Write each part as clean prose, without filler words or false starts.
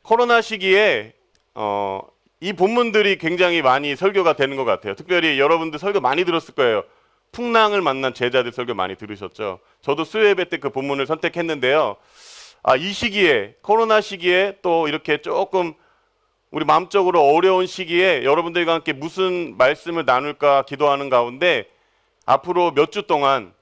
코로나 시기에 이 본문들이 굉장히 많이 설교가 되는 것 같아요. 특별히 여러분들 설교 많이 들었을 거예요. 풍랑을 만난 제자들 설교 많이 들으셨죠. 저도 수요예배 때 그 본문을 선택했는데요. 이 시기에, 코로나 시기에 또 이렇게 조금 우리 마음적으로 어려운 시기에 여러분들과 함께 무슨 말씀을 나눌까 기도하는 가운데 앞으로 몇 주 동안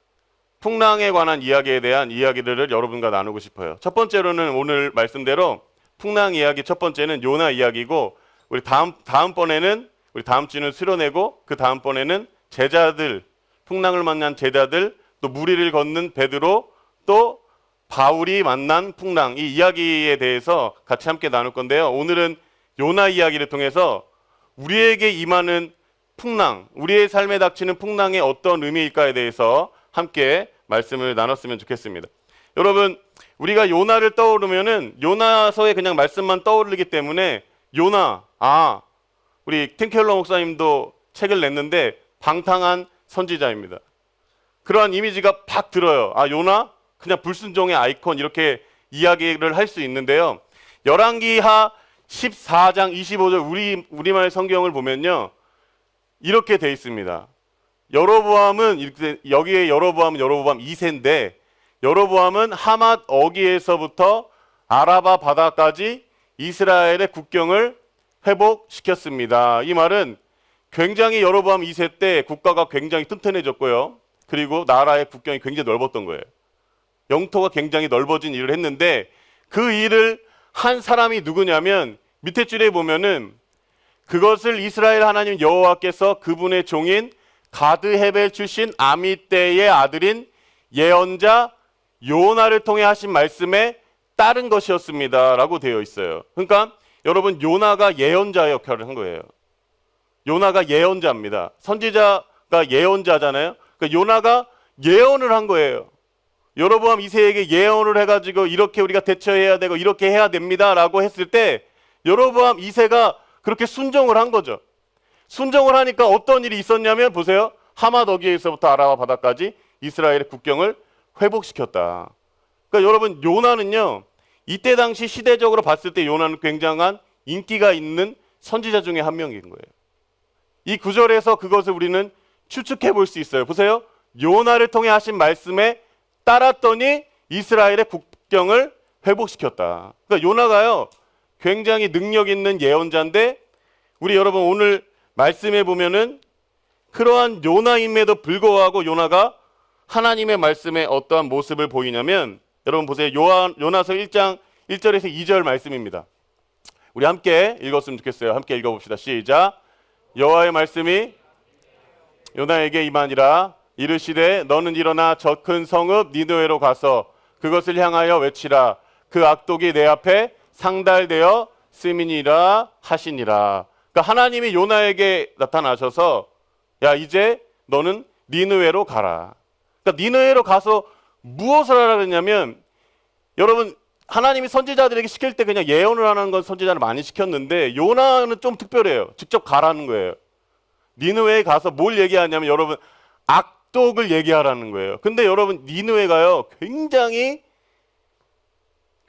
풍랑에 관한 이야기에 대한 이야기들을 여러분과 나누고 싶어요. 첫 번째로는 오늘 말씀대로 풍랑 이야기 첫 번째는 요나 이야기고, 우리 다음번에는 우리 다음 주는 수련회고, 그 다음번에는 제자들, 풍랑을 만난 제자들, 또 무리를 걷는 베드로, 또 바울이 만난 풍랑, 이 이야기에 대해서 같이 함께 나눌 건데요. 오늘은 요나 이야기를 통해서 우리에게 임하는 풍랑, 우리의 삶에 닥치는 풍랑의 어떤 의미일까에 대해서 함께 말씀을 나눴으면 좋겠습니다. 여러분, 우리가 요나를 떠오르면은 요나서의 그냥 말씀만 떠오르기 때문에 요나, 우리 팀켈러 목사님도 책을 냈는데 방탕한 선지자입니다. 그러한 이미지가 팍 들어요. 요나? 그냥 불순종의 아이콘, 이렇게 이야기를 할 수 있는데요. 열왕기하 14장 25절 우리말 성경을 보면요, 이렇게 돼 있습니다. 여로보암은, 여기에 여로보암은 여로보암 2세인데, 여로보암은 하맛 어기에서부터 아라바 바다까지 이스라엘의 국경을 회복시켰습니다. 이 말은 굉장히 여로보암 2세 때 국가가 굉장히 튼튼해졌고요. 그리고 나라의 국경이 굉장히 넓었던 거예요. 영토가 굉장히 넓어진 일을 했는데, 그 일을 한 사람이 누구냐면, 밑에 줄에 보면은 그것을 이스라엘 하나님 여호와께서 그분의 종인 가드 헤벨 출신 아미떼의 아들인 예언자 요나를 통해 하신 말씀에 따른 것이었습니다 라고 되어 있어요. 그러니까 여러분, 요나가 예언자 역할을 한 거예요. 요나가 예언자입니다. 선지자가 예언자잖아요. 그러니까 요나가 예언을 한 거예요. 여로보암 2세에게 예언을 해가지고 이렇게 우리가 대처해야 되고 이렇게 해야 됩니다 라고 했을 때 여로보암 2세가 그렇게 순종을 한 거죠. 순종을 하니까 어떤 일이 있었냐면, 보세요. 하맛 어기에서부터 아라바 바다까지 이스라엘의 국경을 회복시켰다. 그러니까 여러분, 요나는요, 이때 당시 시대적으로 봤을 때 요나는 굉장한 인기가 있는 선지자 중에 한 명인 거예요. 이 구절에서 그것을 우리는 추측해 볼 수 있어요. 보세요. 요나를 통해 하신 말씀에 따랐더니 이스라엘의 국경을 회복시켰다. 그러니까 요나가요, 굉장히 능력 있는 예언자인데, 우리 여러분 오늘 말씀에 보면은 그러한 요나임에도 불구하고 요나가 하나님의 말씀에 어떠한 모습을 보이냐면, 여러분 보세요. 요나서 1장 1절에서 2절 말씀입니다. 우리 함께 읽었으면 좋겠어요. 함께 읽어봅시다. 시작. 여호와의 말씀이 요나에게 임하니라. 이르시되 너는 일어나 저 큰 성읍 니느웨로 가서 그것을 향하여 외치라. 그 악독이 내 앞에 상달되어 쓰미니라 하시니라. 그러니까 하나님이 요나에게 나타나셔서, 야, 이제 너는 니느웨로 가라. 그러니까 니느웨로 가서 무엇을 하라 그랬냐면, 여러분, 하나님이 선지자들에게 시킬 때 그냥 예언을 하는 건 선지자를 많이 시켰는데, 요나는 좀 특별해요. 직접 가라는 거예요. 니느웨에 가서 뭘 얘기하냐면, 여러분, 악독을 얘기하라는 거예요. 근데 여러분, 니느웨가요,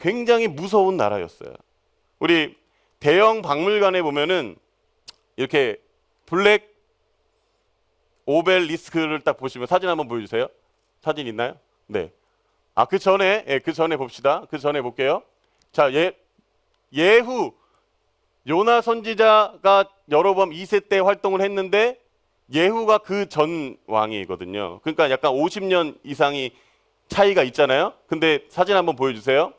굉장히 무서운 나라였어요. 우리 대형 박물관에 보면은 이렇게 블랙 오벨리스크를 딱 보시면, 사진 한번 보여주세요. 사진 있나요? 네. 그 전에 봅시다. 그 전에 볼게요. 자, 예후 요나 선지자가 여로보암 2세 때 활동을 했는데, 예후가 그 전 왕이거든요. 그러니까 약간 50년 이상이 차이가 있잖아요. 근데 사진 한번 보여주세요.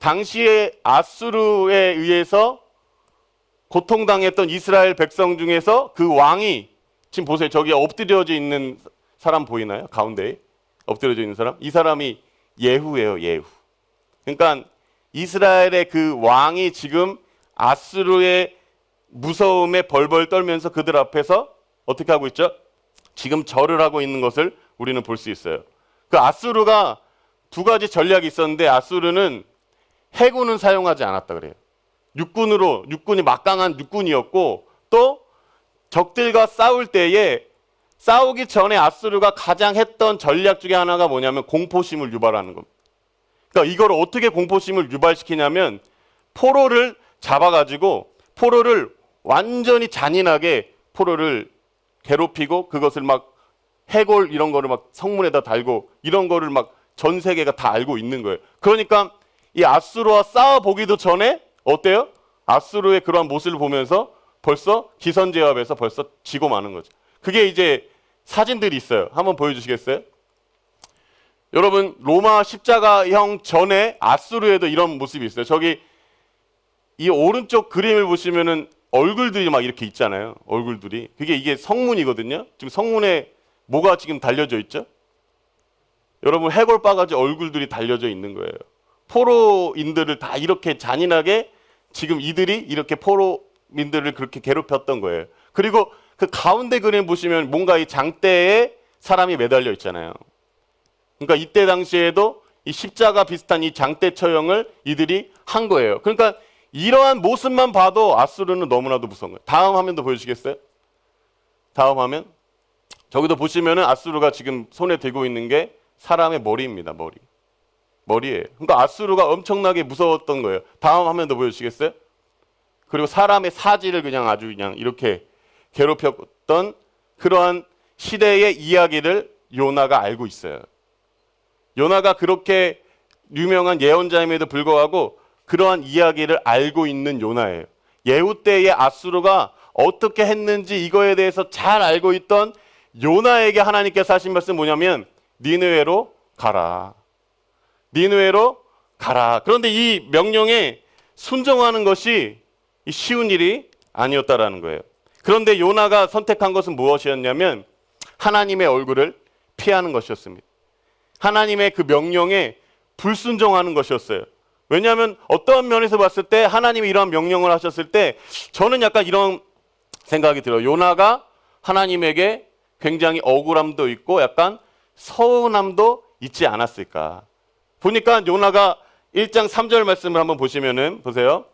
당시에 아수르에 의해서 고통당했던 이스라엘 백성 중에서 그 왕이, 지금 보세요. 저기 엎드려져 있는 사람 보이나요? 가운데에 엎드려져 있는 사람. 이 사람이 예후예요. 예후. 그러니까 이스라엘의 그 왕이 지금 아수르의 무서움에 벌벌 떨면서 그들 앞에서 어떻게 하고 있죠? 지금 절을 하고 있는 것을 우리는 볼 수 있어요. 그 아수르가 두 가지 전략이 있었는데, 아수르는 해군은 사용하지 않았다 그래요. 육군이 막강한 육군이었고, 또 적들과 싸울 때에 싸우기 전에 아수르가 가장 했던 전략 중에 하나가 뭐냐면 공포심을 유발하는 겁니다. 그러니까 이걸 어떻게 공포심을 유발시키냐면, 포로를 잡아가지고 포로를 완전히 잔인하게 포로를 괴롭히고 그것을 막 해골 이런 거를 막 성문에다 달고 이런 거를 막 전 세계가 다 알고 있는 거예요. 그러니까 이 아수르와 싸워보기도 전에 어때요? 아수르의 그러한 모습을 보면서 벌써 기선제압에서 벌써 지고 마는 거죠. 그게 이제 사진들이 있어요. 한번 보여주시겠어요? 여러분 로마 십자가형 전에 아수르에도 이런 모습이 있어요. 저기 이 오른쪽 그림을 보시면은 얼굴들이 막 이렇게 있잖아요. 얼굴들이. 이게 성문이거든요. 지금 성문에 뭐가 지금 달려져 있죠? 여러분 해골 바가지 얼굴들이 달려져 있는 거예요. 포로인들을 다 이렇게 잔인하게 지금 이들이 이렇게 포로민들을 그렇게 괴롭혔던 거예요. 그리고 그 가운데 그림 보시면 뭔가 이 장대에 사람이 매달려 있잖아요. 그러니까 이때 당시에도 이 십자가 비슷한 이 장대 처형을 이들이 한 거예요. 그러니까 이러한 모습만 봐도 아수르는 너무나도 무서운 거예요. 다음 화면도 보여주시겠어요? 다음 화면. 저기도 보시면은 아수르가 지금 손에 들고 있는 게 사람의 머리입니다. 머리예요. 그러니까 아수르가 엄청나게 무서웠던 거예요. 다음 화면도 보여주시겠어요? 그리고 사람의 사지를 그냥 아주 그냥 이렇게 괴롭혔던 그러한 시대의 이야기를 요나가 알고 있어요. 요나가 그렇게 유명한 예언자임에도 불구하고 그러한 이야기를 알고 있는 요나예요. 예후 때의 아수르가 어떻게 했는지 이거에 대해서 잘 알고 있던 요나에게 하나님께서 하신 말씀 뭐냐면 니느웨로 가라. 니느웨로 가라. 그런데 이 명령에 순종하는 것이 쉬운 일이 아니었다라는 거예요. 그런데 요나가 선택한 것은 무엇이었냐면 하나님의 얼굴을 피하는 것이었습니다. 하나님의 그 명령에 불순종하는 것이었어요. 왜냐하면 어떤 면에서 봤을 때 하나님이 이러한 명령을 하셨을 때 저는 약간 이런 생각이 들어요. 요나가 하나님에게 굉장히 억울함도 있고 약간 서운함도 있지 않았을까. 보니까 요나가 1장 3절 말씀을 한번 보시면은 보세요.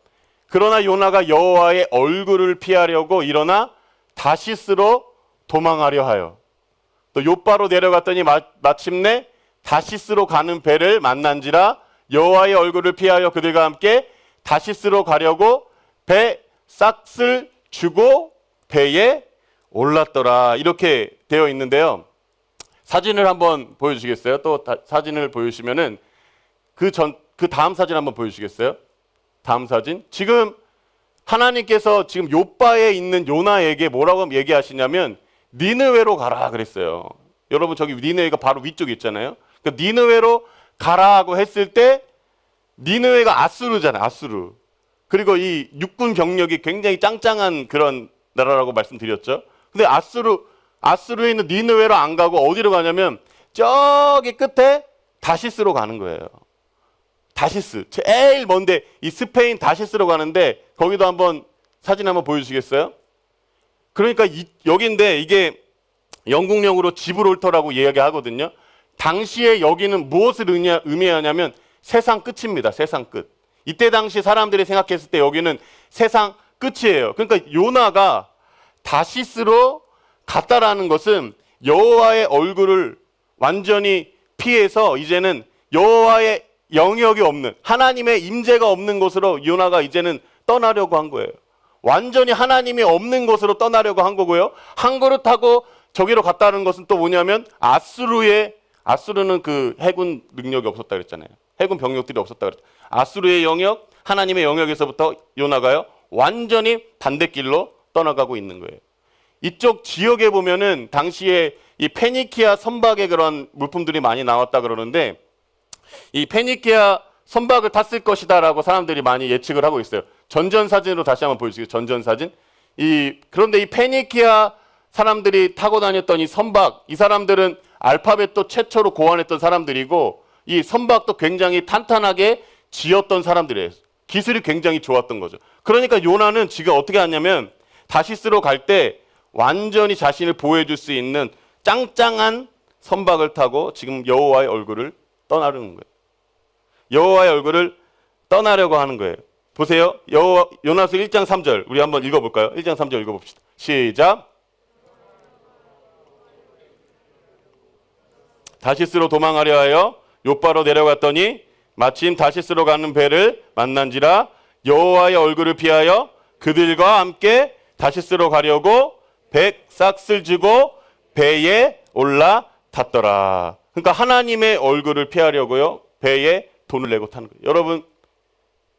그러나 요나가 여호와의 얼굴을 피하려고 일어나 다시스로 도망하려 하여 또 요바로 내려갔더니 마침내 다시스로 가는 배를 만난지라 여호와의 얼굴을 피하여 그들과 함께 다시스로 가려고 배 싹을 주고 배에 올랐더라. 이렇게 되어 있는데요. 사진을 한번 보여주시겠어요? 또 사진을 보여주시면은 그 다음 사진 한번 보여주시겠어요? 다음 사진. 지금 하나님께서 지금 요바에 있는 요나에게 뭐라고 얘기하시냐면 니느웨로 가라 그랬어요. 여러분 저기 니느웨가 바로 위쪽에 있잖아요. 그러니까 니느웨로 가라고 했을 때 니느웨가 아수르잖아요. 아수르. 그리고 이 육군 병력이 굉장히 짱짱한 그런 나라라고 말씀드렸죠. 근데 아수르에 있는 니느웨로 안 가고 어디로 가냐면 저기 끝에 다시스로 가는 거예요. 다시스. 제일 먼데 이 스페인 다시스로 가는데 거기도 한번 사진 한번 보여주시겠어요? 그러니까 여기인데 이게 영국령으로 지브롤터라고 이야기하거든요. 당시에 여기는 무엇을 의미하냐면 세상 끝입니다. 세상 끝. 이때 당시 사람들이 생각했을 때 여기는 세상 끝이에요. 그러니까 요나가 다시스로 갔다라는 것은 여호와의 얼굴을 완전히 피해서 이제는 여호와의 영역이 없는 하나님의 임재가 없는 곳으로 요나가 이제는 떠나려고 한 거예요. 완전히 하나님이 없는 곳으로 떠나려고 한 거고요. 항구를 타고 저기로 갔다는 것은 또 뭐냐면 아수르는 그 해군 능력이 없었다 그랬잖아요. 해군 병력들이 없었다 그랬죠. 아수르의 영역, 하나님의 영역에서부터 요나가요. 완전히 반대길로 떠나가고 있는 거예요. 이쪽 지역에 보면은 당시에 이 페니키아 선박의 그런 물품들이 많이 나왔다 그러는데 이 페니키아 선박을 탔을 것이다라고 사람들이 많이 예측을 하고 있어요. 전전사진으로 다시 한번 보여주세요. 전전사진. 그런데 이 페니키아 사람들이 타고 다녔던 이 선박, 이 사람들은 알파벳도 최초로 고안했던 사람들이고 이 선박도 굉장히 탄탄하게 지었던 사람들이에요. 기술이 굉장히 좋았던 거죠. 그러니까 요나는 지금 어떻게 하냐면 다시스로 갈 때 완전히 자신을 보호해줄 수 있는 짱짱한 선박을 타고 지금 여호와의 얼굴을 떠나려는 거예요. 여호와의 얼굴을 떠나려고 하는 거예요. 보세요. 요나서 1장 3절 우리 한번 읽어볼까요? 1장 3절 읽어봅시다. 시작. 다시스로 도망하려 하여 요바로 내려갔더니 마침 다시스로 가는 배를 만난지라 여호와의 얼굴을 피하여 그들과 함께 다시스로 가려고 100삭을 주고 배에 올라탔더라. 그러니까 하나님의 얼굴을 피하려고요, 배에 돈을 내고 타는 거예요. 여러분,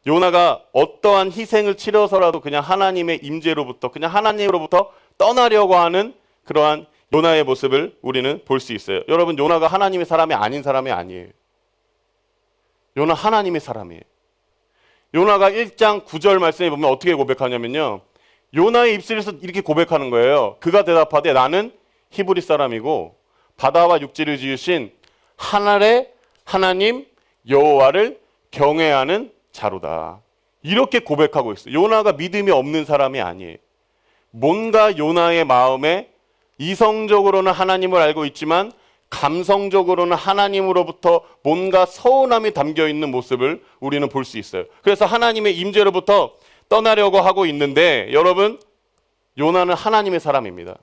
요나가 어떠한 희생을 치러서라도 그냥 하나님의 임재로부터, 그냥 하나님으로부터 떠나려고 하는 그러한 요나의 모습을 우리는 볼 수 있어요. 여러분, 요나가 하나님의 사람이 아닌 사람이 아니에요. 요나 하나님의 사람이에요. 요나가 1장 9절 말씀에 보면 어떻게 고백하냐면요, 요나의 입술에서 이렇게 고백하는 거예요. 그가 대답하되 나는 히브리 사람이고 바다와 육지를 지으신 하늘의 하나님 여호와를 경외하는 자로다. 이렇게 고백하고 있어요. 요나가 믿음이 없는 사람이 아니에요. 뭔가 요나의 마음에 이성적으로는 하나님을 알고 있지만 감성적으로는 하나님으로부터 뭔가 서운함이 담겨 있는 모습을 우리는 볼 수 있어요. 그래서 하나님의 임재로부터 떠나려고 하고 있는데, 여러분, 요나는 하나님의 사람입니다.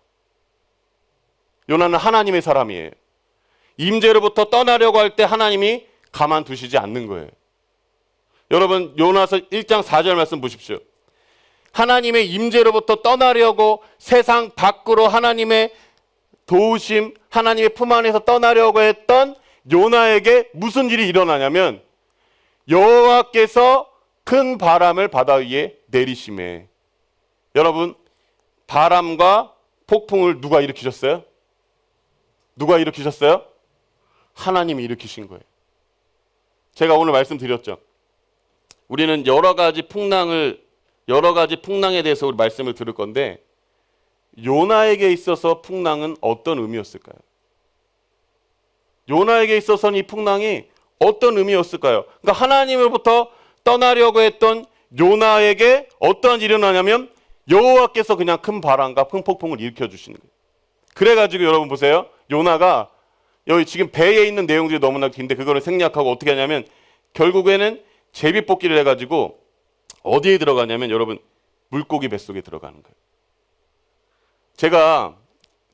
요나는 하나님의 사람이에요. 임재로부터 떠나려고 할 때 하나님이 가만두시지 않는 거예요. 여러분, 요나서 1장 4절 말씀 보십시오. 하나님의 임재로부터 떠나려고 세상 밖으로 하나님의 도우심, 하나님의 품 안에서 떠나려고 했던 요나에게 무슨 일이 일어나냐면 여호와께서 큰 바람을 바다 위에 내리심에. 여러분, 바람과 폭풍을 누가 일으키셨어요? 누가 일으키셨어요? 하나님이 일으키신 거예요. 제가 오늘 말씀드렸죠. 우리는 여러 가지 풍랑에 대해서 우리 말씀을 들을 건데, 요나에게 있어서 풍랑은 어떤 의미였을까요? 요나에게 있어서는 이 풍랑이 어떤 의미였을까요? 그러니까 하나님으로부터 떠나려고 했던 요나에게 어떠한 일이 일어나냐면 여호와께서 그냥 큰 바람과 큰 폭풍을 일으켜 주시는 거예요. 그래가지고 여러분 보세요. 요나가 여기 지금 배에 있는 내용들이 너무나 긴데 그거를 생략하고 어떻게 하냐면 결국에는 제비뽑기를 해가지고 어디에 들어가냐면 여러분 물고기 뱃속에 들어가는 거예요. 제가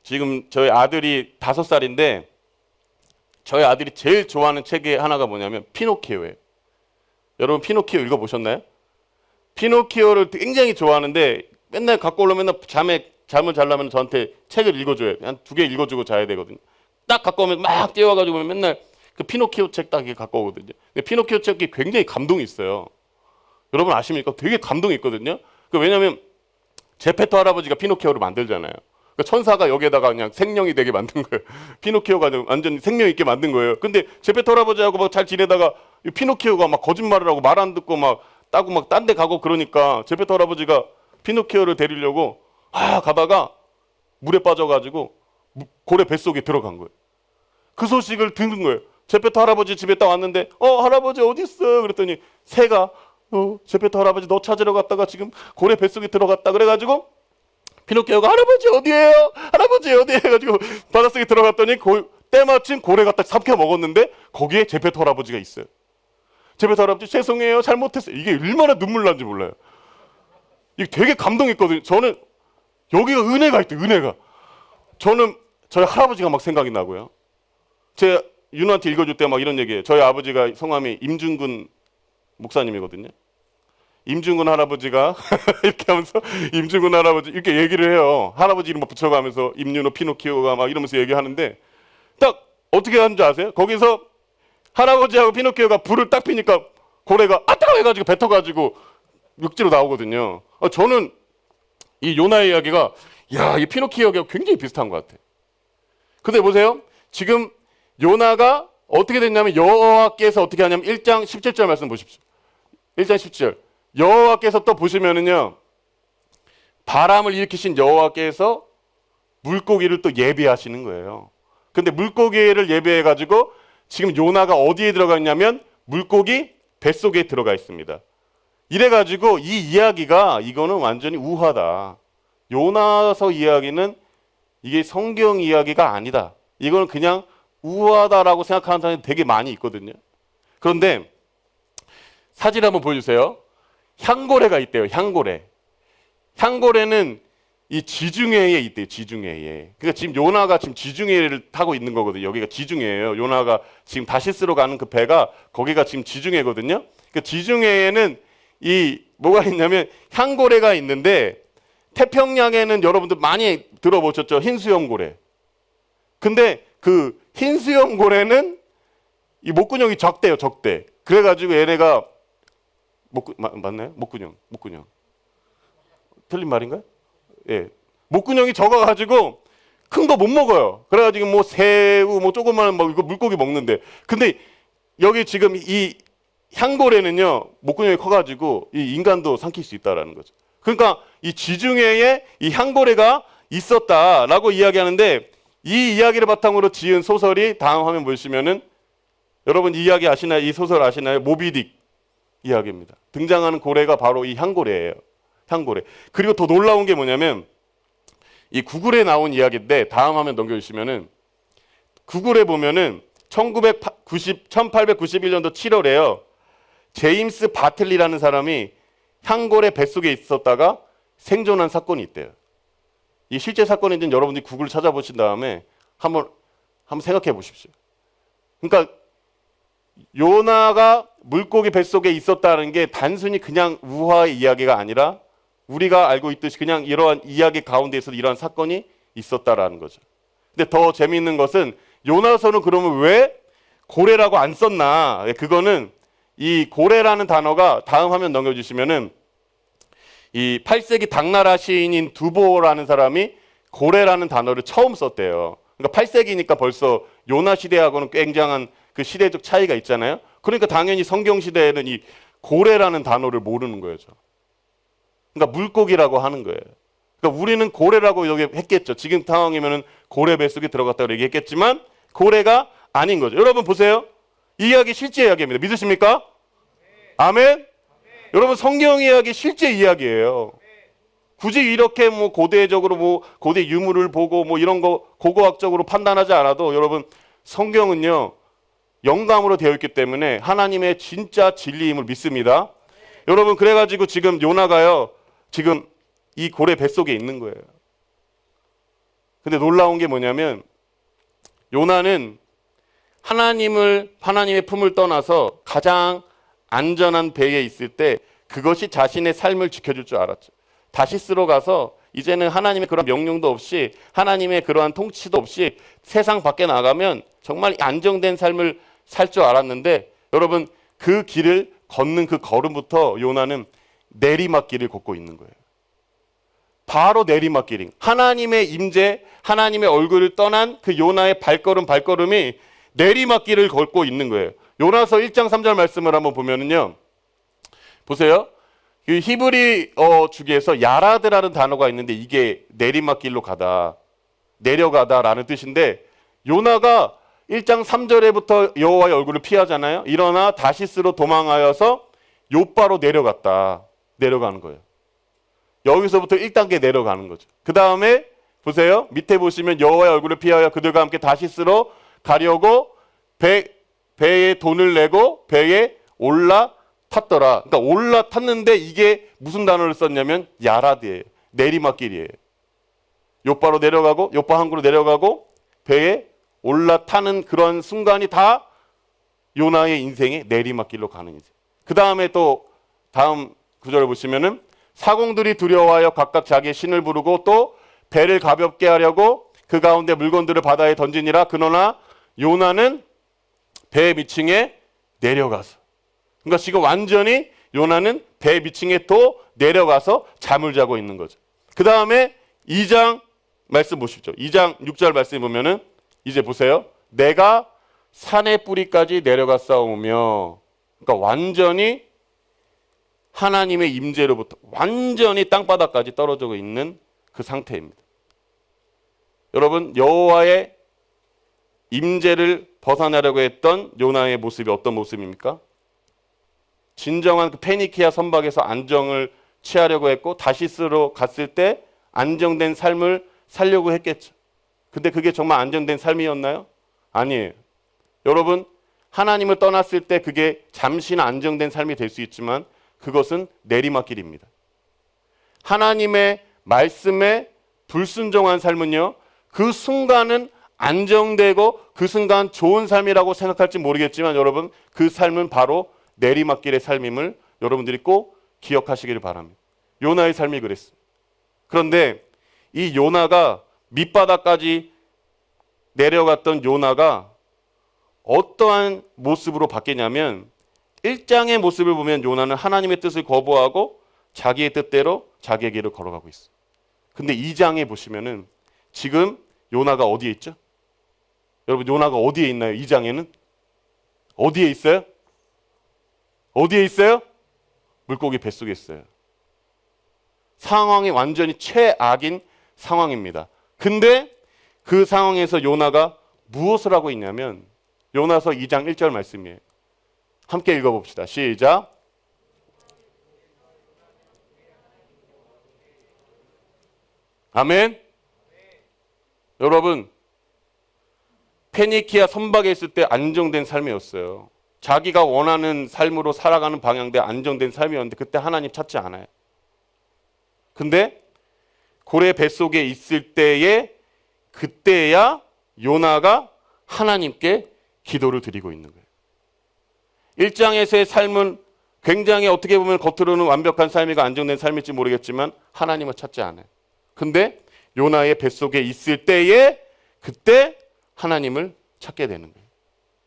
지금 저희 아들이 5살인데 저희 아들이 제일 좋아하는 책이 하나가 뭐냐면 피노키오예요. 여러분 피노키오 읽어보셨나요? 피노키오를 굉장히 좋아하는데 맨날 갖고 오려면 맨날 잠을 자려면 저한테 책을 읽어줘요. 한 2개 읽어주고 자야 되거든요. 딱 갖고 오면 막 뛰어와가지고 맨날 그 피노키오 책 딱 갖고 오거든요. 근데 피노키오 책이 굉장히 감동이 있어요. 여러분 아십니까? 되게 감동이 있거든요. 왜냐하면 제페토 할아버지가 피노키오를 만들잖아요. 그러니까 천사가 여기에다가 그냥 생명이 되게 만든 거예요. 피노키오가 완전 생명 있게 만든 거예요. 근데 제페토 할아버지하고 막 잘 지내다가 피노키오가 막 거짓말을 하고 말 안 듣고 막 따고 막 딴 데 가고 그러니까 제페토 할아버지가 피노키오를 데리려고 가다가 물에 빠져가지고 고래 뱃속에 들어간 거예요. 그 소식을 듣는 거예요. 제페토 할아버지 집에 딱 왔는데 할아버지 어디 있어? 그랬더니 새가 제페토 할아버지 너 찾으러 갔다가 지금 고래 뱃속에 들어갔다 그래가지고 피노키오가 할아버지 어디에요? 할아버지 어디에? 해가지고 바닷속에 들어갔더니 때마침 고래가 딱 삼켜 먹었는데 거기에 제페토 할아버지가 있어요. 제페토 할아버지 죄송해요 잘못했어요. 이게 얼마나 눈물 난지 몰라요. 이게 되게 감동했거든요. 저는 여기가 은혜가 있대요. 은혜가. 저는 저희 할아버지가 막 생각이 나고요. 제 윤호한테 읽어줄 때 막 이런 얘기예요. 저희 아버지가 성함이 임준근 목사님이거든요. 임준근 할아버지가 이렇게 하면서 임준근 할아버지 이렇게 얘기를 해요. 할아버지 이름 붙여가면서 임윤호 피노키오가 막 이러면서 얘기하는데 딱 어떻게 하는 줄 아세요? 거기서 할아버지하고 피노키오가 불을 딱 피니까 고래가 아따 해가지고 뱉어가지고 육지로 나오거든요. 저는 이 요나의 이야기가 이 피노키오 이야기가 굉장히 비슷한 것 같아요. 근데 보세요. 지금 요나가 어떻게 됐냐면 여호와께서 어떻게 하냐면 1장 17절 말씀 보십시오. 1장 17절. 여호와께서 또 보시면은요. 바람을 일으키신 여호와께서 물고기를 또 예비하시는 거예요. 근데 물고기를 예비해 가지고 지금 요나가 어디에 들어가 있냐면 물고기 뱃속에 들어가 있습니다. 이래 가지고 이 이야기가 이거는 완전히 우화다. 요나서 이야기는 이게 성경 이야기가 아니다. 이거는 그냥 우화다라고 생각하는 사람이 되게 많이 있거든요. 그런데 사진 한번 보여주세요. 향고래가 있대요. 향고래. 향고래는 이 지중해에 있대요. 지중해에. 그러니까 지금 요나가 지금 지중해를 타고 있는 거거든요. 여기가 지중해예요. 요나가 지금 다시스로 가는 그 배가 거기가 지금 지중해거든요. 그 지중해에는 이 뭐가 있냐면 향고래가 있는데 태평양에는 여러분들 많이 들어보셨죠? 흰수염고래. 근데 그 흰수염고래는 이 목구멍이 적대요, 적대. 그래가지고 얘네가 맞나요? 목구녕. 틀린 말인가요? 예. 목구멍이 적어가지고 큰 거 못 먹어요. 그래가지고 뭐 새우, 뭐 조그마한 뭐 이거 물고기 먹는데. 근데 여기 지금 이 향고래는요, 목구멍이 커가지고 이 인간도 삼킬 수 있다라는 거죠. 그러니까 이 지중해에 이 향고래가 있었다라고 이야기하는데 이 이야기를 바탕으로 지은 소설이 다음 화면 보시면은 여러분 이 이야기 아시나요? 이 소설 아시나요? 모비딕 이야기입니다. 등장하는 고래가 바로 이 향고래예요. 향고래. 그리고 더 놀라운 게 뭐냐면 이 구글에 나온 이야기인데 다음 화면 넘겨주시면은 구글에 보면은 1891년도 7월에요. 제임스 바틀리라는 사람이 향고래 뱃속에 있었다가 생존한 사건이 있대요. 이 실제 사건인지는 여러분들이 구글 찾아보신 다음에 한번 생각해 보십시오. 그러니까 요나가 물고기 뱃속에 있었다는 게 단순히 그냥 우화의 이야기가 아니라 우리가 알고 있듯이 그냥 이러한 이야기 가운데에서 이러한 사건이 있었다라는 거죠. 근데 더 재미있는 것은 요나서는 그러면 왜 고래라고 안 썼나? 그거는 이 고래라는 단어가 다음 화면 넘겨주시면은 이 8세기 당나라 시인인 두보라는 사람이 고래라는 단어를 처음 썼대요. 그러니까 8세기니까 벌써 요나 시대하고는 굉장한 그 시대적 차이가 있잖아요. 그러니까 당연히 성경 시대에는 이 고래라는 단어를 모르는 거예요. 그러니까 물고기라고 하는 거예요. 그러니까 우리는 고래라고 여기 했겠죠. 지금 상황이면은 고래 뱃속에 들어갔다고 얘기했겠지만 고래가 아닌 거죠. 여러분 보세요. 이 이야기 실제 이야기입니다. 믿으십니까? 아멘? 여러분 성경 이야기 실제 이야기예요. 굳이 이렇게 뭐 고대적으로 뭐 고대 유물을 보고 뭐 이런 거 고고학적으로 판단하지 않아도 여러분 성경은요 영감으로 되어 있기 때문에 하나님의 진짜 진리임을 믿습니다. 여러분 그래가지고 지금 요나가요 지금 이 고래 뱃속에 있는 거예요. 근데 놀라운 게 뭐냐면 요나는 하나님의 품을 떠나서 가장 안전한 배에 있을 때 그것이 자신의 삶을 지켜줄 줄 알았죠. 다시스로 가서 이제는 하나님의 그런 명령도 없이 하나님의 그러한 통치도 없이 세상 밖에 나가면 정말 안정된 삶을 살 줄 알았는데 여러분 그 길을 걷는 그 걸음부터 요나는 내리막길을 걷고 있는 거예요. 바로 내리막길인 하나님의 임재, 하나님의 얼굴을 떠난 그 요나의 발걸음이 내리막길을 걷고 있는 거예요. 요나서 1장 3절 말씀을 한번 보면은요. 보세요. 이 히브리어 중에서 야라드라는 단어가 있는데 이게 내리막길로 가다, 내려가다라는 뜻인데 요나가 1장 3절에부터 여호와의 얼굴을 피하잖아요. 일어나 다시스로 도망하여서 요바로 내려가는 거예요. 여기서부터 1단계 내려가는 거죠. 그 다음에 보세요. 밑에 보시면 여호와의 얼굴을 피하여 그들과 함께 다시스로 가려고 배에 돈을 내고 배에 올라탔더라. 그러니까 올라탔는데 이게 무슨 단어를 썼냐면 야라드예요. 내리막길이에요. 요바로 내려가고 요바 항구로 내려가고 배에 올라타는 그런 순간이 다 요나의 인생의 내리막길로 가는 인생. 그 다음에 또 다음 구절을 보시면은 사공들이 두려워하여 각각 자기의 신을 부르고 또 배를 가볍게 하려고 그 가운데 물건들을 바다에 던지니라. 그러나 요나는 배 밑층에 내려가서 그러니까 지금 완전히 요나는 배 밑층에 또 내려가서 잠을 자고 있는 거죠. 그 다음에 2장 말씀 보십시오. 2장 6절 말씀 보면은 이제 보세요. 내가 산의 뿌리까지 내려갔사오며 그러니까 완전히 하나님의 임재로부터 완전히 땅바닥까지 떨어져 있는 그 상태입니다. 여러분 여호와의 임재를 벗어나려고 했던 요나의 모습이 어떤 모습입니까? 진정한 그 페니키아 선박에서 안정을 취하려고 했고 다시스로 갔을 때 안정된 삶을 살려고 했겠죠. 근데 그게 정말 안정된 삶이었나요? 아니에요. 여러분 하나님을 떠났을 때 그게 잠시는 안정된 삶이 될 수 있지만 그것은 내리막길입니다. 하나님의 말씀에 불순종한 삶은요. 그 순간은 안정되고 그 순간 좋은 삶이라고 생각할지 모르겠지만 여러분 그 삶은 바로 내리막길의 삶임을 여러분들이 꼭 기억하시기를 바랍니다. 요나의 삶이 그랬어요. 그런데 이 요나가 밑바닥까지 내려갔던 요나가 어떠한 모습으로 바뀌냐면 1장의 모습을 보면 요나는 하나님의 뜻을 거부하고 자기의 뜻대로 자기의 길을 걸어가고 있어요. 근데 2장에 보시면은 지금 요나가 어디에 있죠? 여러분 요나가 어디에 있나요? 2장에는? 어디에 있어요? 어디에 있어요? 물고기 뱃속에 있어요. 상황이 완전히 최악인 상황입니다. 근데 그 상황에서 요나가 무엇을 하고 있냐면 요나서 2장 1절 말씀이에요. 함께 읽어봅시다. 시작. 아멘. 여러분 페니키아 선박에 있을 때 안정된 삶이었어요. 자기가 원하는 삶으로 살아가는 방향대 안정된 삶이었는데 그때 하나님 찾지 않아요. 근데 고래 뱃속에 있을 때에 그때야 요나가 하나님께 기도를 드리고 있는 거예요. 1장에서의 삶은 굉장히 어떻게 보면 겉으로는 완벽한 삶이고 안정된 삶일지 모르겠지만 하나님을 찾지 않아요. 근데 요나의 뱃속에 있을 때에 그때 하나님을 찾게 되는 거예요.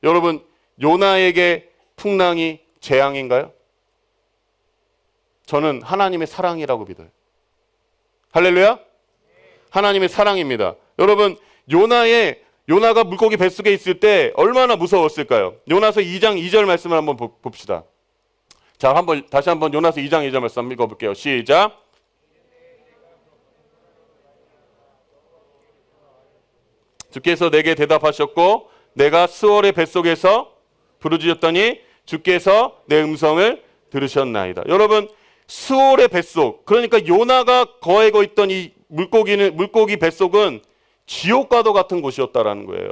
여러분 요나에게 풍랑이 재앙인가요? 저는 하나님의 사랑이라고 믿어요. 할렐루야? 하나님의 사랑입니다. 여러분 요나가 물고기 뱃속에 있을 때 얼마나 무서웠을까요? 요나서 2장 2절 말씀을 한번 봅시다. 자, 다시 한번 요나서 2장 2절 말씀 한번 읽어볼게요. 시작. 주께서 내게 대답하셨고 내가 스월의 뱃속에서 부르짖었더니 주께서 내 음성을 들으셨나이다. 여러분 스월의 뱃속, 그러니까 요나가 거하고 있던 이 물고기 뱃속은 지옥과도 같은 곳이었다라는 거예요.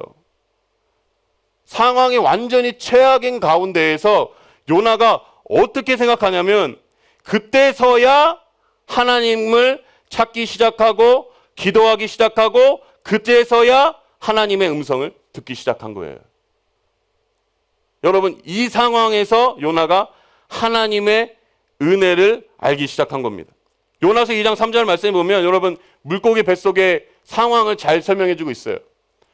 상황이 완전히 최악인 가운데에서 요나가 어떻게 생각하냐면 그때서야 하나님을 찾기 시작하고 기도하기 시작하고 그때서야 하나님의 음성을 듣기 시작한 거예요. 여러분 이 상황에서 요나가 하나님의 은혜를 알기 시작한 겁니다. 요나서 2장 3절 말씀에 보면 여러분 물고기 뱃속의 상황을 잘 설명해 주고 있어요.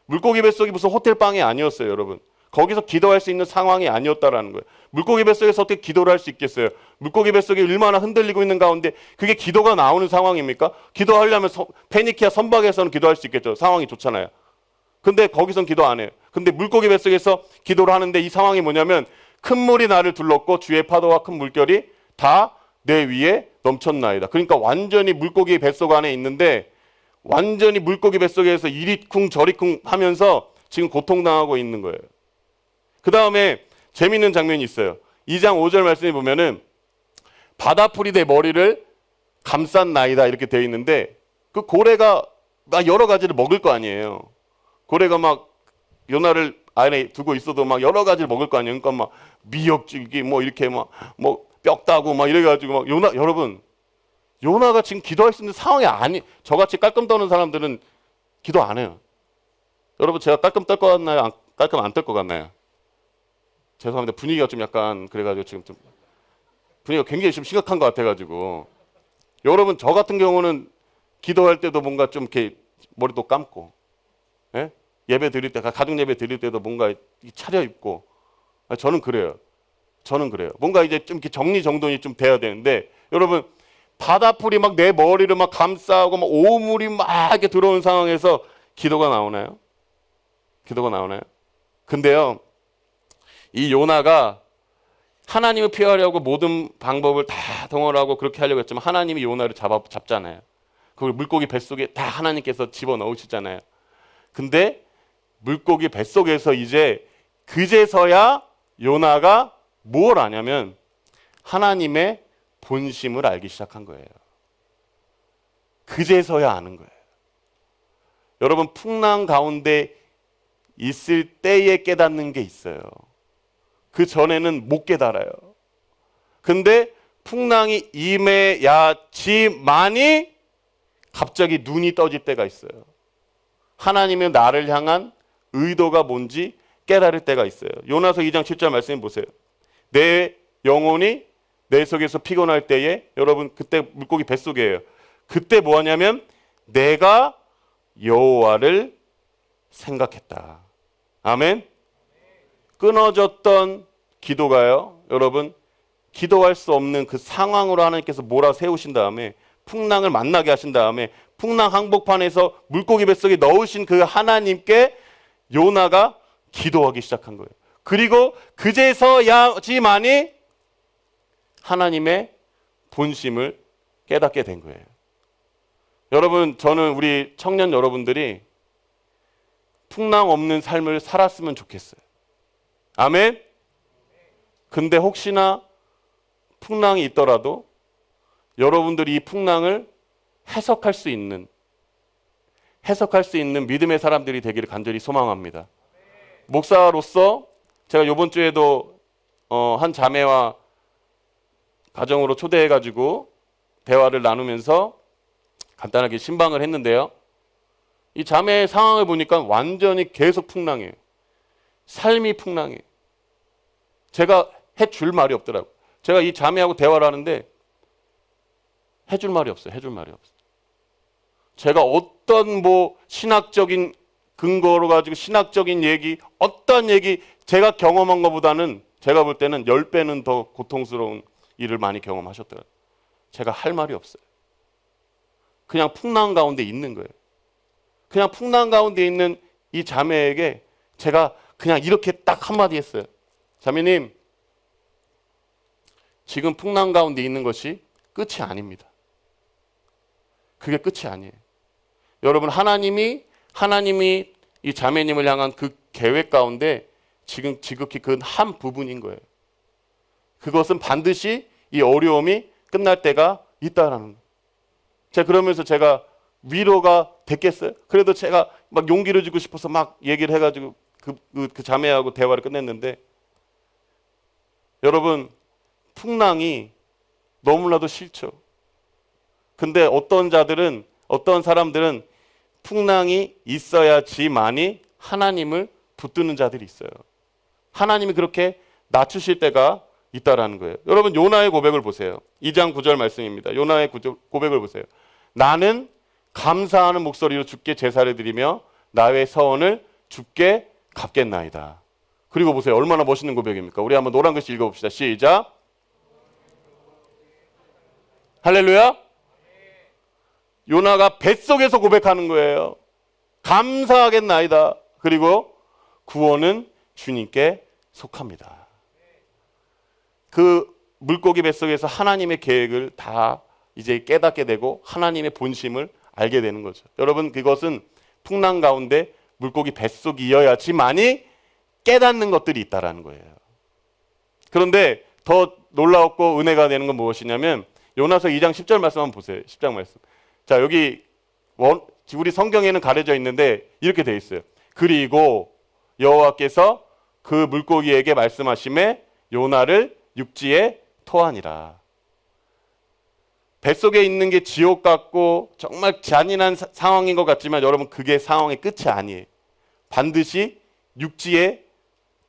물고기 뱃속이 무슨 호텔방이 아니었어요. 여러분 거기서 기도할 수 있는 상황이 아니었다라는 거예요. 물고기 뱃속에서 어떻게 기도를 할 수 있겠어요? 물고기 뱃속이 얼마나 흔들리고 있는 가운데 그게 기도가 나오는 상황입니까? 기도하려면 페니키아 선박에서는 기도할 수 있겠죠. 상황이 좋잖아요. 근데 거기선 기도 안 해요. 근데 물고기 뱃속에서 기도를 하는데 이 상황이 뭐냐면 큰 물이 나를 둘렀고 주의 파도와 큰 물결이 다 내 위에 넘쳤나이다. 그러니까 완전히 물고기 뱃속 안에 있는데 완전히 물고기 뱃속에서 이리쿵 저리쿵 하면서 지금 고통당하고 있는 거예요. 그 다음에 재밌는 장면이 있어요. 2장 5절 말씀에 보면은 바다풀이 내 머리를 감쌌나이다 이렇게 되어 있는데 그 고래가 막 여러 가지를 먹을 거 아니에요. 고래가 막 요나를 안에 두고 있어도 막 여러 가지를 먹을 거 아니에요. 그러니까 막 미역줄기 뭐 이렇게 뭐 뼈 따고 막 이래가지고 막 여러분 요나가 지금 기도할 수 있는 상황이 저같이 깔끔 떠는 사람들은 기도 안 해요. 여러분 제가 깔끔 떨 것 같나요? 깔끔 안 떨 것 같나요? 죄송합니다. 분위기가 좀 약간 그래가지고 지금 좀 분위기가 굉장히 좀 심각한 것 같아가지고 여러분 저 같은 경우는 기도할 때도 뭔가 좀 이렇게 머리도 감고 예배 드릴 때 가족 예배 드릴 때도 뭔가 차려입고 저는 그래요. 뭔가 이제 좀 이렇게 정리정돈이 좀 돼야 되는데 여러분 바다풀이 막 내 머리를 막 감싸고 막 오물이 막 이렇게 들어온 상황에서 기도가 나오나요? 근데요 이 요나가 하나님을 피하려고 모든 방법을 다 동원하고 그렇게 하려고 했지만 하나님이 요나를 잡잖아요. 그걸 물고기 뱃속에 다 하나님께서 집어넣으시잖아요. 근데 물고기 뱃속에서 이제 그제서야 요나가 뭘 아냐면 하나님의 본심을 알기 시작한 거예요. 그제서야 아는 거예요. 여러분 풍랑 가운데 있을 때에 깨닫는 게 있어요. 그 전에는 못 깨달아요. 근데 풍랑이 임해야지만이 갑자기 눈이 떠질 때가 있어요. 하나님의 나를 향한 의도가 뭔지 깨달을 때가 있어요. 요나서 2장 7절 말씀 보세요. 내 영혼이 내 속에서 피곤할 때에 여러분 그때 물고기 뱃속이에요. 그때 뭐 하냐면 내가 여호와를 생각했다. 아멘. 끊어졌던 기도가요. 여러분 기도할 수 없는 그 상황으로 하나님께서 몰아세우신 다음에 풍랑을 만나게 하신 다음에 풍랑 항복판에서 물고기 뱃속에 넣으신 그 하나님께 요나가 기도하기 시작한 거예요. 그리고 그제서야지만이 하나님의 본심을 깨닫게 된 거예요. 여러분 저는 우리 청년 여러분들이 풍랑 없는 삶을 살았으면 좋겠어요. 아멘. 근데 혹시나 풍랑이 있더라도 여러분들이 이 풍랑을 해석할 수 있는 믿음의 사람들이 되기를 간절히 소망합니다. 목사로서 제가 이번 주에도 한 자매와 가정으로 초대해가지고 대화를 나누면서 간단하게 신방을 했는데요. 이 자매의 상황을 보니까 완전히 계속 풍랑이에요. 삶이 풍랑이에요. 제가 해줄 말이 없더라고요. 제가 이 자매하고 대화를 하는데 해줄 말이 없어요. 제가 어떤 신학적인 근거로 가지고 신학적인 얘기, 어떤 얘기 제가 경험한 것보다는 제가 볼 때는 10배는 더 고통스러운 일을 많이 경험하셨더라고요. 제가 할 말이 없어요. 그냥 풍랑 가운데 있는 거예요. 그냥 풍랑 가운데 있는 이 자매에게 제가 그냥 이렇게 딱 한마디 했어요. 자매님, 지금 풍랑 가운데 있는 것이 끝이 아닙니다. 그게 끝이 아니에요. 여러분 하나님이 이 자매님을 향한 그 계획 가운데 지금 지극히 그 한 부분인 거예요. 그것은 반드시 이 어려움이 끝날 때가 있다라는 거예요. 그러면서 제가 위로가 됐겠어요? 그래도 제가 막 용기를 주고 싶어서 막 얘기를 해가지고 그 자매하고 대화를 끝냈는데 여러분 풍랑이 너무나도 싫죠. 근데 어떤 사람들은 풍랑이 있어야지만이 하나님을 붙드는 자들이 있어요. 하나님이 그렇게 낮추실 때가 있다라는 거예요. 여러분 요나의 고백을 보세요. 2장 9절 말씀입니다. 요나의 고백을 보세요. 나는 감사하는 목소리로 주께 제사를 드리며 나의 서원을 주께 갚겠나이다. 그리고 보세요. 얼마나 멋있는 고백입니까? 우리 한번 노란 글씨 읽어봅시다. 시작. 할렐루야. 요나가 뱃속에서 고백하는 거예요. 감사하겠나이다. 그리고 구원은 주님께 속합니다. 그 물고기 뱃속에서 하나님의 계획을 다 이제 깨닫게 되고 하나님의 본심을 알게 되는 거죠. 여러분 그것은 풍랑 가운데 물고기 뱃속이어야지만이 깨닫는 것들이 있다라는 거예요. 그런데 더 놀라웠고 은혜가 되는 건 무엇이냐면 요나서 2장 10절 말씀 한번 보세요. 10장 말씀. 자 여기 우리 성경에는 가려져 있는데 이렇게 되어 있어요. 그리고 여호와께서 그 물고기에게 말씀하심에 요나를 육지에 토하니라. 뱃속에 있는 게 지옥 같고 정말 잔인한 상황인 것 같지만 여러분 그게 상황의 끝이 아니에요. 반드시 육지에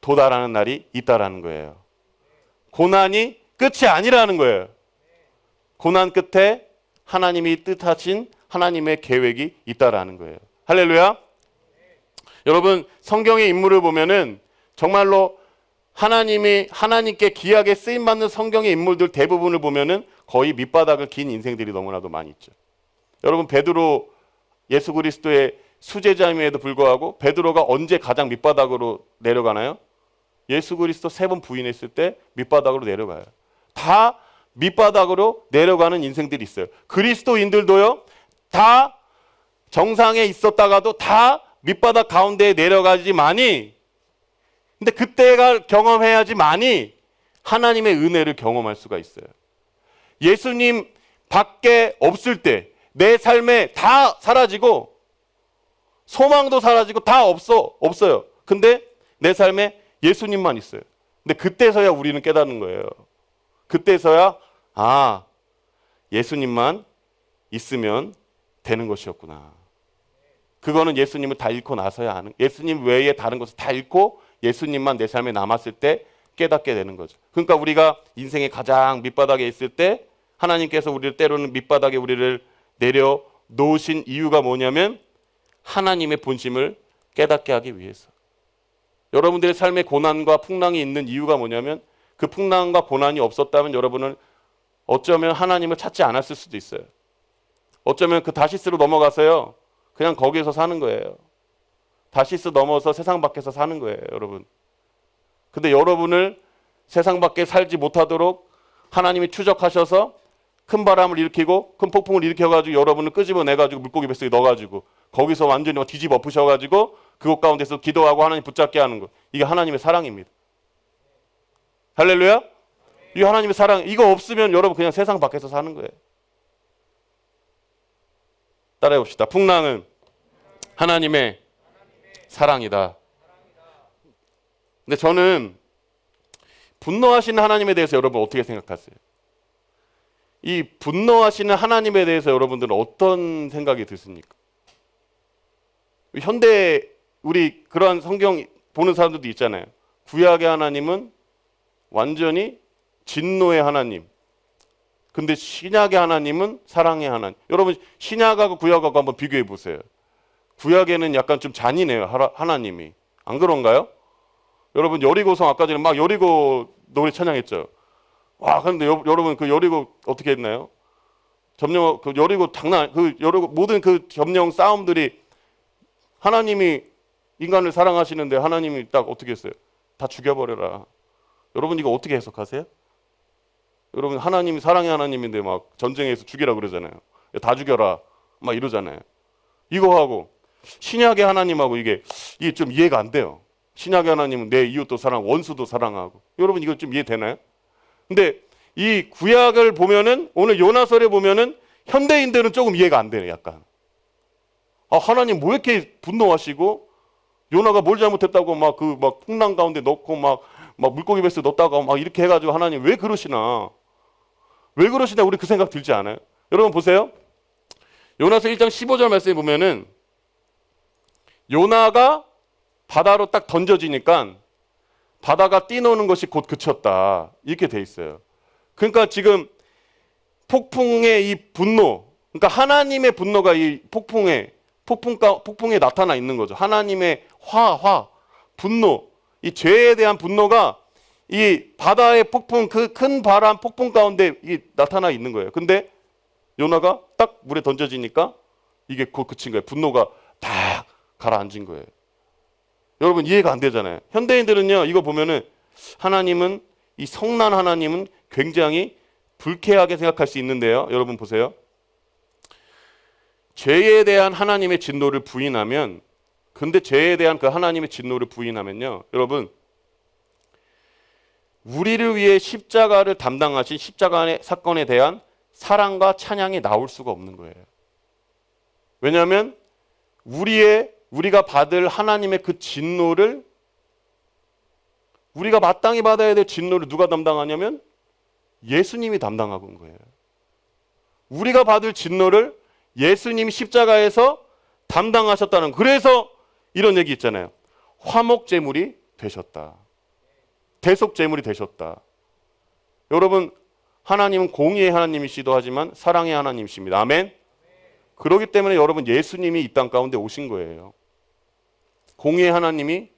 도달하는 날이 있다라는 거예요. 고난이 끝이 아니라는 거예요. 고난 끝에 하나님이 뜻하신 하나님의 계획이 있다라는 거예요. 할렐루야. 여러분 성경의 인물을 보면은 정말로 하나님께 귀하게 쓰임받는 성경의 인물들 대부분을 보면은 거의 밑바닥을 긴 인생들이 너무나도 많이 있죠. 여러분 베드로 예수 그리스도의 수제자임에도 불구하고 베드로가 언제 가장 밑바닥으로 내려가나요? 예수 그리스도 3번 부인했을 때 밑바닥으로 내려가요. 다 밑바닥으로 내려가는 인생들이 있어요. 그리스도인들도요. 다 정상에 있었다가도 다 밑바닥 가운데에 내려가지만이 근데 그때가 경험해야지만이 하나님의 은혜를 경험할 수가 있어요. 예수님 밖에 없을 때 내 삶에 다 사라지고 소망도 사라지고 다 없어요. 근데 내 삶에 예수님만 있어요. 근데 그때서야 우리는 깨닫는 거예요. 그때서야 예수님만 있으면 되는 것이었구나. 그거는 예수님을 다 잃고 나서야 아는 예수님 외에 다른 것을 다 잃고 예수님만 내 삶에 남았을 때 깨닫게 되는 거죠. 그러니까 우리가 인생의 가장 밑바닥에 있을 때 하나님께서 우리를 때로는 밑바닥에 우리를 내려 놓으신 이유가 뭐냐면 하나님의 본심을 깨닫게 하기 위해서. 여러분들의 삶에 고난과 풍랑이 있는 이유가 뭐냐면 그 풍랑과 고난이 없었다면 여러분은 어쩌면 하나님을 찾지 않았을 수도 있어요. 어쩌면 그 다시스로 넘어가서요. 그냥 거기에서 사는 거예요. 다시스 넘어서 세상 밖에서 사는 거예요, 여러분. 근데 여러분을 세상 밖에 살지 못하도록 하나님이 추적하셔서 큰 바람을 일으키고 큰 폭풍을 일으켜가지고 여러분을 끄집어내가지고 물고기 뱃속에 넣어가지고 거기서 완전히 뒤집어 엎으셔가지고 그곳 가운데서 기도하고 하나님 붙잡게 하는 거. 이게 하나님의 사랑입니다. 할렐루야? 이 하나님의 사랑, 이거 없으면 여러분 그냥 세상 밖에서 사는 거예요. 따라해 봅시다. 풍랑은 하나님의 사랑이다. 근데 저는 분노하시는 하나님에 대해서 여러분 어떻게 생각하세요? 이 분노하시는 하나님에 대해서 여러분들은 어떤 생각이 드십니까? 현대 우리 그러한 성경 보는 사람들도 있잖아요. 구약의 하나님은 완전히 진노의 하나님. 근데 신약의 하나님은 사랑의 하나님. 여러분 신약하고 구약하고 한번 비교해 보세요. 구약에는 약간 좀 잔인해요. 하나님이. 안 그런가요? 여러분 여리고성 아까 전에 막 여리고 노래 찬양했죠. 와, 그런데 여러분 그 여리고 어떻게 했나요? 점령 그 여리고 여리고 모든 그 점령 싸움들이 하나님이 인간을 사랑하시는데 하나님이 딱 어떻게 했어요? 다 죽여버려라. 여러분 이거 어떻게 해석하세요? 여러분 하나님이 사랑의 하나님인데 막 전쟁에서 죽이라 그러잖아요. 다 죽여라 막 이러잖아요. 이거하고 신약의 하나님하고 이게 좀 이해가 안 돼요. 신약의 하나님은 내 이웃도 사랑, 원수도 사랑하고. 여러분 이거 좀 이해되나요? 근데 이 구약을 보면은 오늘 요나서를 보면은 현대인들은 조금 이해가 안 되네, 약간. 아, 하나님 뭐 이렇게 분노하시고 요나가 뭘 잘못했다고 막 풍랑 가운데 넣고 막 물고기 뱃속에 넣었다가 막 이렇게 해가지고 하나님 왜 그러시나? 왜 그러시나? 우리 그 생각 들지 않아요? 여러분 보세요. 요나서 1장 15절 말씀에 보면은 요나가 바다로 딱 던져지니까 바다가 뛰노는 것이 곧 그쳤다. 이렇게 돼 있어요. 그러니까 지금 폭풍의 이 분노, 그러니까 하나님의 분노가 이 폭풍에 나타나 있는 거죠. 하나님의 분노, 이 죄에 대한 분노가 이 바다의 폭풍, 그 큰 바람 폭풍 가운데 나타나 있는 거예요. 근데 요나가 딱 물에 던져지니까 이게 곧 그친 거예요. 분노가 딱 가라앉은 거예요. 여러분 이해가 안 되잖아요. 현대인들은요 이거 보면은 하나님은 이 성난 하나님은 굉장히 불쾌하게 생각할 수 있는데요. 여러분 보세요. 죄에 대한 하나님의 진노를 부인하면, 근데 죄에 대한 그 하나님의 진노를 부인하면요, 여러분 우리를 위해 십자가를 담당하신 십자가의 사건에 대한 사랑과 찬양이 나올 수가 없는 거예요. 왜냐하면 우리가 받을 하나님의 그 진노를, 우리가 마땅히 받아야 될 진노를 누가 담당하냐면 예수님이 담당하고 있는 거예요. 우리가 받을 진노를 예수님이 십자가에서 담당하셨다는, 그래서 이런 얘기 있잖아요. 화목제물이 되셨다. 대속제물이 되셨다. 여러분 하나님은 공의의 하나님이시도 하지만 사랑의 하나님이십니다. 아멘. 그렇기 때문에 여러분 예수님이 이 땅 가운데 오신 거예요. 공의의 하나님이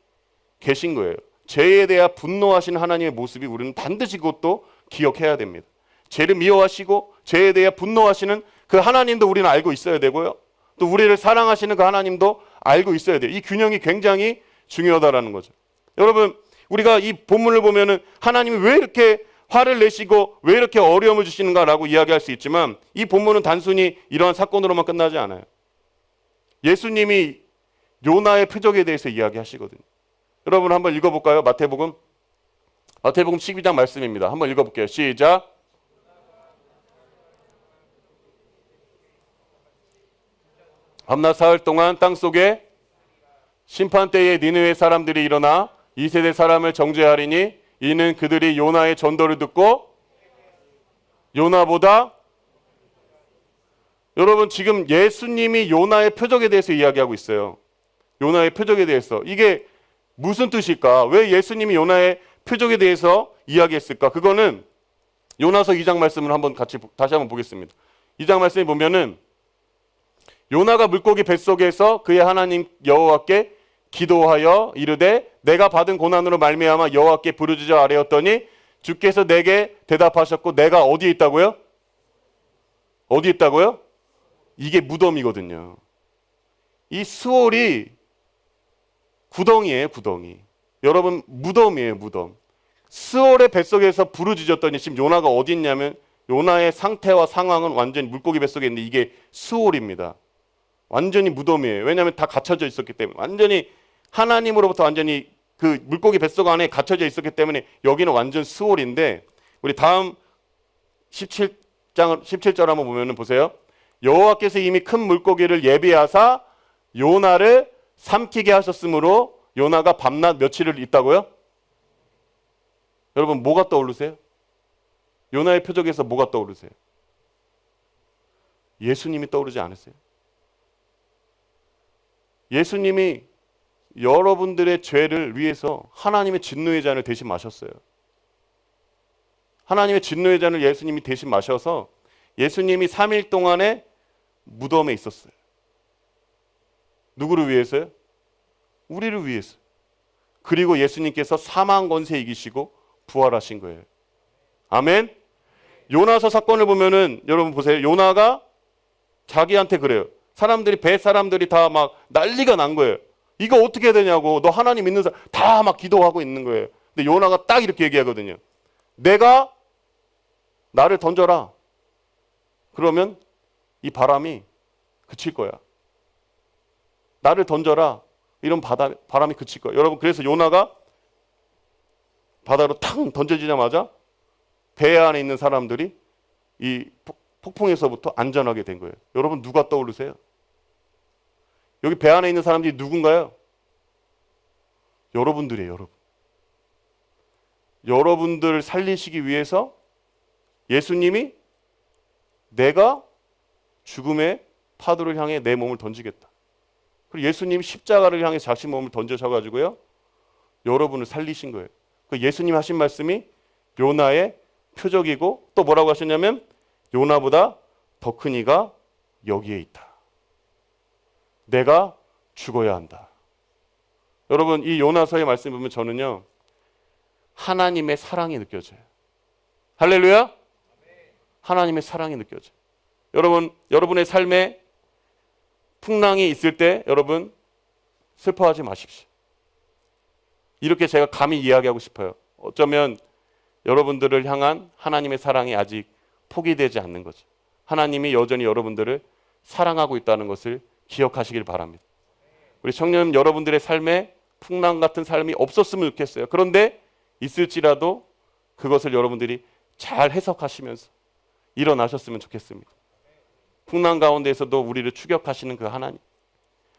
계신 거예요. 죄에 대해 분노하시는 하나님의 모습이 우리는 반드시 그것도 기억해야 됩니다. 죄를 미워하시고 죄에 대해 분노하시는 그 하나님도 우리는 알고 있어야 되고요. 또 우리를 사랑하시는 그 하나님도 알고 있어야 돼요. 이 균형이 굉장히 중요하다라는 거죠. 여러분 우리가 이 본문을 보면은 하나님이 왜 이렇게 화를 내시고 왜 이렇게 어려움을 주시는가라고 이야기할 수 있지만 이 본문은 단순히 이러한 사건으로만 끝나지 않아요. 예수님이 요나의 표적에 대해서 이야기하시거든요. 여러분 한번 읽어볼까요? 마태복음 12장 말씀입니다. 한번 읽어볼게요. 시작. 밤낮 사흘 동안 땅속에 심판때에 니느웨 사람들이 일어나 이 세대 사람을 정죄하리니 이는 그들이 요나의 전도를 듣고 요나보다, 여러분 지금 예수님이 요나의 표적에 대해서 이야기하고 있어요. 요나의 표적에 대해서. 이게 무슨 뜻일까? 왜 예수님이 요나의 표적에 대해서 이야기했을까? 그거는 요나서 2장 말씀을 다시 한번 보겠습니다. 2장 말씀에 보면은 요나가 물고기 뱃속에서 그의 하나님 여호와께 기도하여 이르되 내가 받은 고난으로 말미암아 여호와께 부르짖어 아뢰었더니 주께서 내게 대답하셨고 내가 어디에 있다고요? 어디에 있다고요? 이게 무덤이거든요. 이 스올이 구덩이에요, 구덩이. 여러분, 무덤이에요, 무덤. 스올의 뱃속에서 부르짖었더니 지금 요나가 어디 있냐면 요나의 상태와 상황은 완전히 물고기 뱃속에 있는데 이게 스올입니다. 완전히 무덤이에요. 왜냐하면 다 갇혀져 있었기 때문에. 완전히 하나님으로부터 완전히 그 물고기 뱃속 안에 갇혀져 있었기 때문에 여기는 완전 스올인데, 우리 다음 17절 한번 보면 보세요. 여호와께서 이미 큰 물고기를 예비하사 요나를 삼키게 하셨으므로 요나가 밤낮 며칠을 있다고요? 여러분, 뭐가 떠오르세요? 요나의 표적에서 뭐가 떠오르세요? 예수님이 떠오르지 않으세요? 예수님이 여러분들의 죄를 위해서 하나님의 진노의 잔을 대신 마셨어요. 하나님의 진노의 잔을 예수님이 대신 마셔서 예수님이 3일 동안에 무덤에 있었어요. 누구를 위해서요? 우리를 위해서. 그리고 예수님께서 사망 권세 이기시고 부활하신 거예요. 아멘. 요나서 사건을 보면은 여러분 보세요. 요나가 자기한테 그래요. 배 사람들이 다 막 난리가 난 거예요. 이거 어떻게 해야 되냐고. 너 하나님 믿는 사람 다 막 기도하고 있는 거예요. 근데 요나가 딱 이렇게 얘기하거든요. 내가 나를 던져라. 그러면 이 바람이 그칠 거야. 나를 던져라. 이런 바람이 그칠 거야. 여러분, 그래서 요나가 바다로 탕 던져지자마자 배 안에 있는 사람들이 이 폭풍에서부터 안전하게 된 거예요. 여러분, 누가 떠오르세요? 여기 배 안에 있는 사람들이 누군가요? 여러분들이에요, 여러분. 여러분들을 살리시기 위해서 예수님이 내가 죽음의 파도를 향해 내 몸을 던지겠다. 그리고 예수님이 십자가를 향해 자신 몸을 던져셔가지고요, 여러분을 살리신 거예요. 그 예수님 하신 말씀이 요나의 표적이고 또 뭐라고 하셨냐면 요나보다 더 큰 이가 여기에 있다. 내가 죽어야 한다. 여러분, 이 요나서의 말씀 보면 저는요, 하나님의 사랑이 느껴져요. 할렐루야? 하나님의 사랑이 느껴져요. 여러분, 여러분의 삶에 풍랑이 있을 때 여러분 슬퍼하지 마십시오. 이렇게 제가 감히 이야기하고 싶어요. 어쩌면 여러분들을 향한 하나님의 사랑이 아직 포기되지 않는 거죠. 하나님이 여전히 여러분들을 사랑하고 있다는 것을 기억하시길 바랍니다. 우리 청년 여러분들의 삶에 풍랑 같은 삶이 없었으면 좋겠어요. 그런데 있을지라도 그것을 여러분들이 잘 해석하시면서 일어나셨으면 좋겠습니다. 풍랑 가운데에서도 우리를 추격하시는 그 하나님,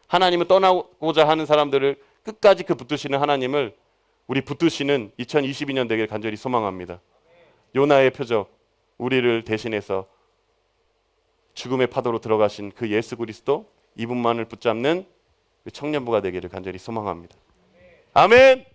하나님을 떠나고자 하는 사람들을 끝까지 그 붙드시는 하나님을 우리 붙드시는 2022년 되길 간절히 소망합니다. 요나의 표적, 우리를 대신해서 죽음의 파도로 들어가신 그 예수 그리스도, 이분만을 붙잡는 청년부가 되기를 간절히 소망합니다. 아멘.